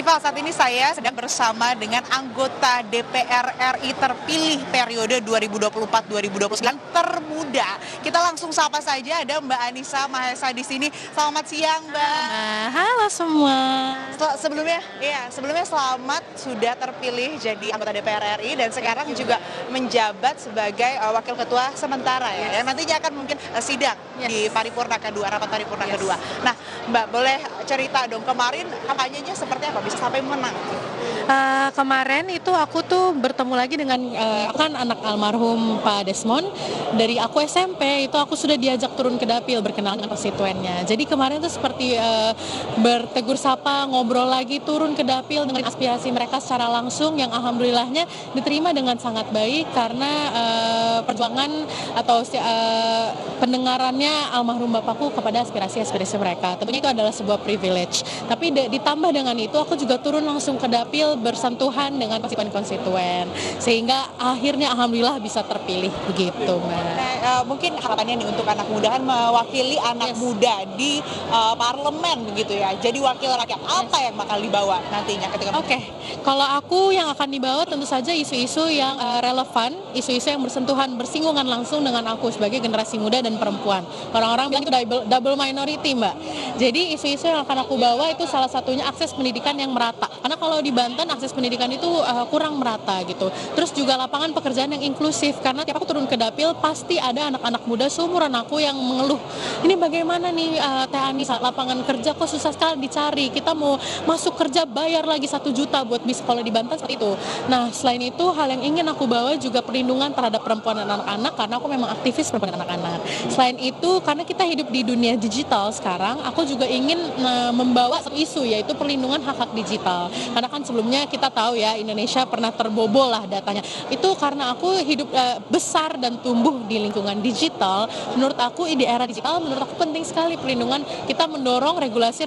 Ival, saat ini saya sedang bersama dengan anggota DPR RI terpilih periode 2024-2029 termuda. Kita langsung sapa saja, ada Mbak Anissa Mahesa di sini. Selamat siang, Mbak. Halo semua. Sebelumnya selamat sudah terpilih jadi anggota DPR RI dan sekarang juga menjabat sebagai wakil ketua sementara ya. Yang nantinya akan mungkin sidang di paripurna kedua, rapat paripurna kedua. Nah, Mbak, boleh cerita dong kemarin kampanyenya seperti apa bisa sampai menang? Kemarin itu aku tuh bertemu lagi dengan kan anak almarhum Pak Desmond. Dari aku SMP itu aku sudah diajak turun ke dapil berkenalan dengan konstituennya. Jadi kemarin tuh seperti bertegur sapa, ngobrol lagi, turun ke dapil dengan aspirasi mereka secara langsung yang alhamdulillahnya diterima dengan sangat baik karena perjuangan atau pendengarannya almarhum bapakku kepada aspirasi-aspirasi mereka. Tentunya itu adalah sebuah privilege. Tapi ditambah dengan itu aku juga turun langsung ke dapil bersentuhan dengan konstituen sehingga akhirnya alhamdulillah bisa terpilih begitu, Mbak. Nah, mungkin harapannya nih untuk anak muda kan mewakili anak muda di parlemen begitu ya. Jadi wakil rakyat apa yang bakal dibawa nantinya ketika Kalau aku yang akan dibawa tentu saja isu-isu yang relevan, isu-isu yang bersentuhan, bersinggungan langsung dengan aku sebagai generasi muda dan perempuan. Orang-orang bilang itu double minority, Mbak. Jadi isu-isu yang akan aku bawa itu salah satunya akses pendidikan yang merata. Karena kalau di Banten akses pendidikan itu kurang merata gitu. Terus juga lapangan pekerjaan yang inklusif. Karena tiap aku turun ke dapil pasti ada anak-anak muda seumuran aku yang mengeluh. Ini bagaimana nih Teh Anissa, lapangan kerja kok susah sekali dicari. Kita mau masuk kerja bayar lagi 1 juta buat bis kalau di Banten seperti itu. Nah, selain itu hal yang ingin aku bawa juga perlindungan terhadap perempuan dan anak-anak karena aku memang aktivis perempuan dan anak-anak. Selain itu karena kita hidup di dunia digital sekarang, aku juga ingin membawa isu yaitu perlindungan hak-hak digital. Karena kan sebelumnya kita tahu ya Indonesia pernah terbobol lah datanya. Itu karena aku hidup besar dan tumbuh di lingkungan digital. Menurut aku di era digital menurut aku penting sekali perlindungan. Kita mendorong regulasi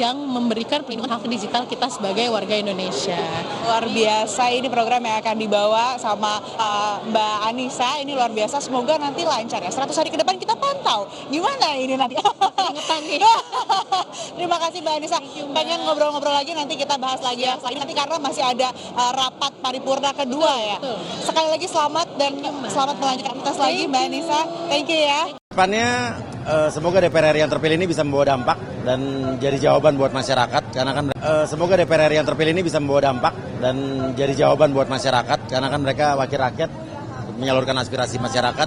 yang memberikan perlindungan hak digital kita sebagai warga Indonesia. Luar biasa ini program yang akan dibawa sama Mbak Anissa, ini luar biasa, semoga nanti lancar ya. 100 hari ke depan kita pantau gimana ini nanti. Terima kasih Mbak Anissa. Pengen ngobrol-ngobrol lagi nanti kita bahas lagi ya. Nanti karena masih ada rapat paripurna kedua ya. Sekali lagi selamat dan selamat melanjutkan aktivitas lagi Mbak Anissa. Thank you ya. Depannya semoga DPR RI yang terpilih ini bisa membawa dampak dan jadi jawaban buat masyarakat karena kan semoga DPR RI yang terpilih ini bisa membawa dampak dan jadi jawaban buat masyarakat karena kan mereka wakil rakyat menyalurkan aspirasi masyarakat.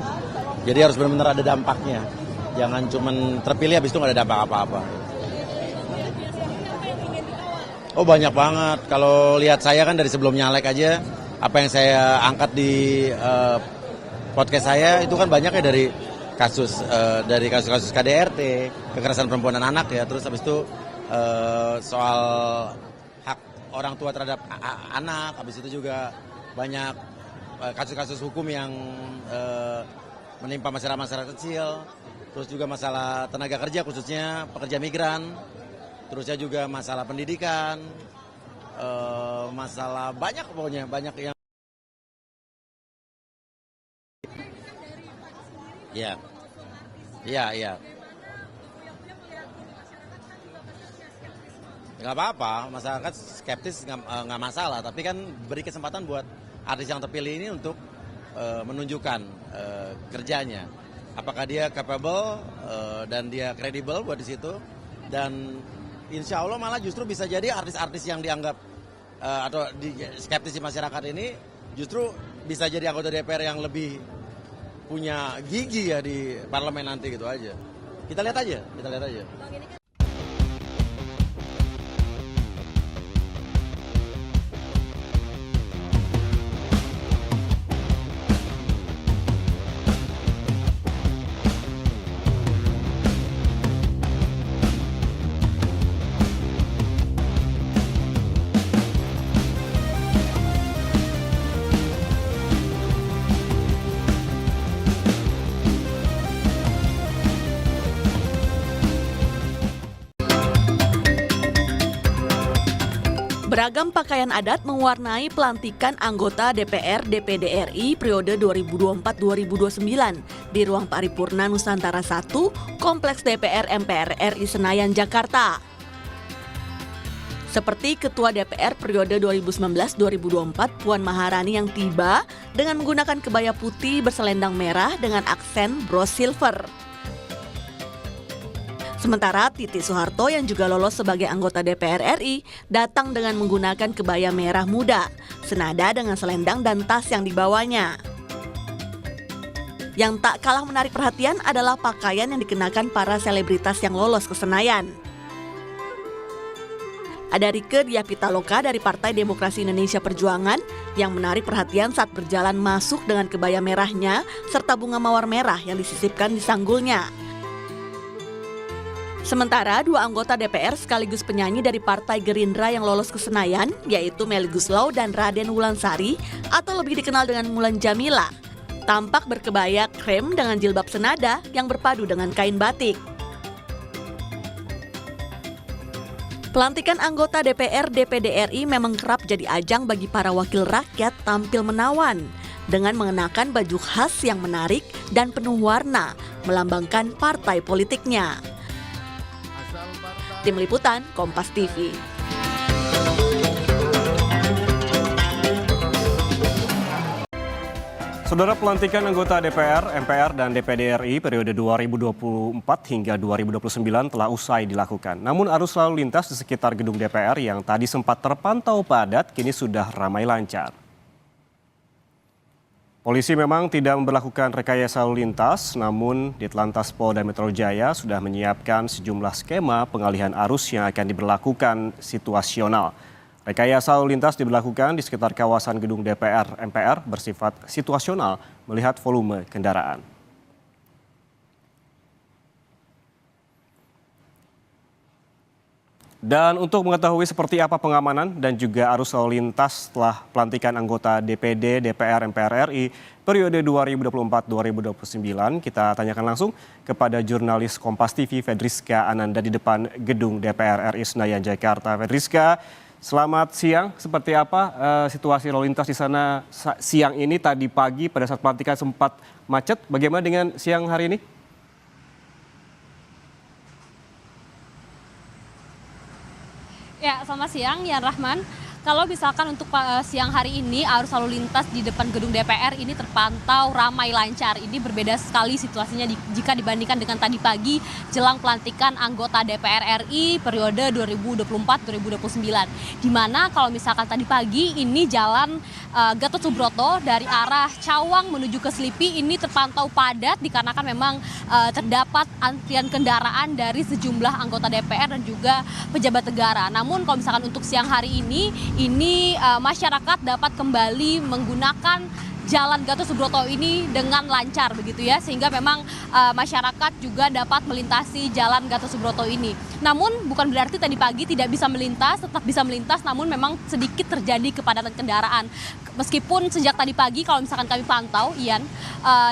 Jadi harus benar-benar ada dampaknya. Jangan cuma terpilih habis itu nggak ada dampak apa-apa. Oh banyak banget. Kalau lihat saya kan dari sebelum nyalek aja, apa yang saya angkat di podcast saya itu kan banyaknya dari kasus-kasus KDRT, kekerasan perempuan dan anak ya. Terus habis itu soal hak orang tua terhadap anak. Habis itu juga banyak kasus-kasus hukum yang menimpa masyarakat kecil. Terus juga masalah tenaga kerja khususnya pekerja migran. Terusnya juga masalah pendidikan, masalah banyak pokoknya, banyak yang... Iya. Nggak apa-apa, masyarakat skeptis nggak masalah. Tapi kan beri kesempatan buat artis yang terpilih ini untuk menunjukkan kerjanya. Apakah dia capable dan dia kredibel buat di situ. Dan insya Allah malah justru bisa jadi artis-artis yang dianggap atau skeptis di masyarakat ini justru bisa jadi anggota DPR yang lebih punya gigi ya di parlemen nanti gitu aja. Kita lihat aja. Beragam pakaian adat mewarnai pelantikan anggota DPR DPD RI periode 2024-2029 di ruang paripurna Nusantara 1, Kompleks DPR MPR RI Senayan, Jakarta. Seperti Ketua DPR periode 2019-2024 Puan Maharani yang tiba dengan menggunakan kebaya putih berselendang merah dengan aksen bros silver. Sementara Titi Soeharto yang juga lolos sebagai anggota DPR RI datang dengan menggunakan kebaya merah muda, senada dengan selendang dan tas yang dibawanya. Yang tak kalah menarik perhatian adalah pakaian yang dikenakan para selebritas yang lolos ke Senayan. Ada Rieke Diah Pitaloka dari Partai Demokrasi Indonesia Perjuangan yang menarik perhatian saat berjalan masuk dengan kebaya merahnya serta bunga mawar merah yang disisipkan di sanggulnya. Sementara dua anggota DPR sekaligus penyanyi dari Partai Gerindra yang lolos ke Senayan, yaitu Melly Goeslaw dan Raden Wulandari atau lebih dikenal dengan Mulan Jamila, tampak berkebaya krem dengan jilbab senada yang berpadu dengan kain batik. Pelantikan anggota DPR DPD RI memang kerap jadi ajang bagi para wakil rakyat tampil menawan dengan mengenakan baju khas yang menarik dan penuh warna, melambangkan partai politiknya. Tim Liputan, Kompas TV. Saudara, pelantikan anggota DPR, MPR, dan DPD RI periode 2024 hingga 2029 telah usai dilakukan. Namun arus lalu lintas di sekitar gedung DPR yang tadi sempat terpantau padat kini sudah ramai lancar. Polisi memang tidak memberlakukan rekayasa lalu lintas, namun Ditlantas Polda Metro Jaya sudah menyiapkan sejumlah skema pengalihan arus yang akan diberlakukan situasional. Rekayasa lalu lintas diberlakukan di sekitar kawasan gedung DPR MPR bersifat situasional melihat volume kendaraan. Dan untuk mengetahui seperti apa pengamanan dan juga arus lalu lintas setelah pelantikan anggota DPD, DPR, MPR RI periode 2024-2029, kita tanyakan langsung kepada jurnalis Kompas TV Fedriska Ananda di depan gedung DPR RI Senayan, Jakarta. Fedriska, selamat siang. Seperti apa situasi lalu lintas di sana siang ini? Tadi pagi pada saat pelantikan sempat macet. Bagaimana dengan siang hari ini? Ya, selamat siang, Yan Rahman. Kalau misalkan untuk siang hari ini arus lalu lintas di depan gedung DPR ini terpantau ramai lancar. Ini berbeda sekali situasinya jika dibandingkan dengan tadi pagi jelang pelantikan anggota DPR RI periode 2024-2029. Di mana kalau misalkan tadi pagi ini jalan Gatot Subroto dari arah Cawang menuju ke Selipi ini terpantau padat dikarenakan memang terdapat antrian kendaraan dari sejumlah anggota DPR dan juga pejabat negara. Namun kalau misalkan untuk siang hari ini masyarakat dapat kembali menggunakan Jalan Gatot Subroto ini dengan lancar begitu ya, sehingga memang masyarakat juga dapat melintasi Jalan Gatot Subroto ini. Namun bukan berarti tadi pagi tidak bisa melintas, tetap bisa melintas, namun memang sedikit terjadi kepadatan kendaraan. Meskipun sejak tadi pagi kalau misalkan kami pantau, Ian,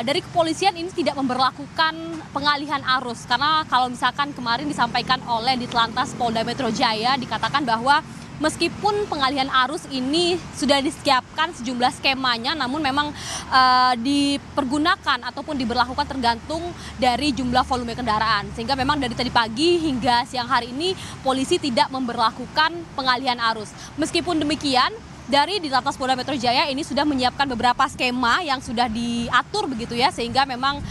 dari kepolisian ini tidak memberlakukan pengalihan arus, karena kalau misalkan kemarin disampaikan oleh Ditlantas Polda Metro Jaya dikatakan bahwa meskipun pengalihan arus ini sudah disiapkan sejumlah skemanya, namun memang dipergunakan ataupun diberlakukan tergantung dari jumlah volume kendaraan. Sehingga memang dari tadi pagi hingga siang hari ini polisi tidak memberlakukan pengalihan arus. Meskipun demikian, dari Ditlantas Polda Metro Jaya ini sudah menyiapkan beberapa skema yang sudah diatur begitu ya, sehingga memang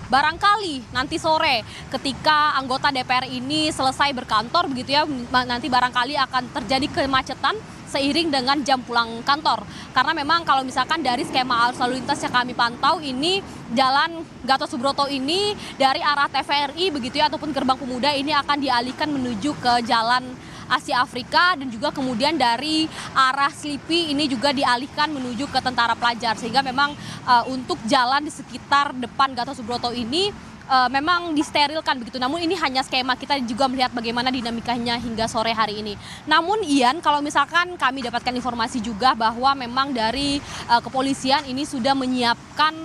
barangkali nanti sore ketika anggota DPR ini selesai berkantor begitu ya, nanti barangkali akan terjadi kemacetan seiring dengan jam pulang kantor. Karena memang kalau misalkan dari skema arus lalu lintas yang kami pantau ini, Jalan Gatot Subroto ini dari arah TVRI begitu ya ataupun Gerbang Pemuda ini akan dialihkan menuju ke Jalan Asia Afrika, dan juga kemudian dari arah Selipi ini juga dialihkan menuju ke Tentara Pelajar, sehingga memang untuk jalan di sekitar depan Gatot Subroto ini memang disterilkan begitu. Namun ini hanya skema, kita juga melihat bagaimana dinamikanya hingga sore hari ini. Namun Ian, kalau misalkan kami dapatkan informasi juga bahwa memang dari kepolisian ini sudah menyiapkan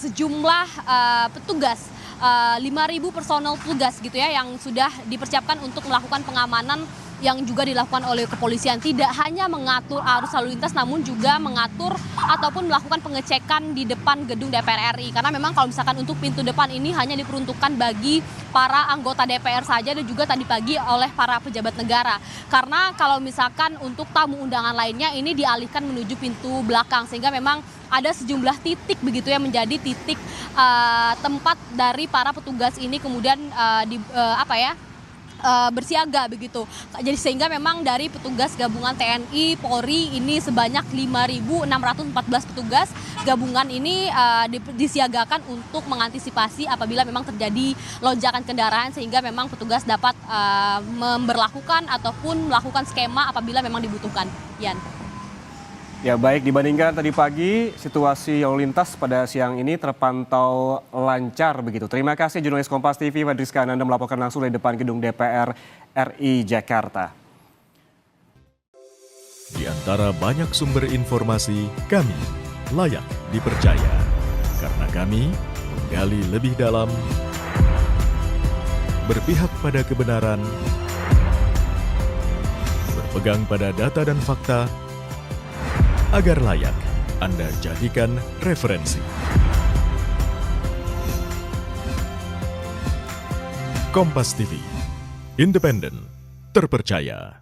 sejumlah petugas, 5.000 personel petugas gitu ya, yang sudah dipersiapkan untuk melakukan pengamanan yang juga dilakukan oleh kepolisian. Tidak hanya mengatur arus lalu lintas, namun juga mengatur ataupun melakukan pengecekan di depan gedung DPR RI. Karena memang kalau misalkan untuk pintu depan ini hanya diperuntukkan bagi para anggota DPR saja dan juga tadi pagi oleh para pejabat negara. Karena kalau misalkan untuk tamu undangan lainnya ini dialihkan menuju pintu belakang, sehingga memang ada sejumlah titik begitu yang menjadi titik tempat dari para petugas ini kemudian bersiaga begitu. Jadi sehingga memang dari petugas gabungan TNI, Polri ini sebanyak 5.614 petugas gabungan ini disiagakan untuk mengantisipasi apabila memang terjadi lonjakan kendaraan, sehingga memang petugas dapat memberlakukan ataupun melakukan skema apabila memang dibutuhkan. Yan. Ya baik, dibandingkan tadi pagi, situasi lalu lintas pada siang ini terpantau lancar begitu. Terima kasih jurnalis Kompas TV Fadriska Ananda melaporkan langsung dari depan gedung DPR RI Jakarta. Di antara banyak sumber informasi, kami layak dipercaya. Karena kami menggali lebih dalam, berpihak pada kebenaran, berpegang pada data dan fakta, agar layak Anda jadikan referensi. Kompas TV, independen, terpercaya.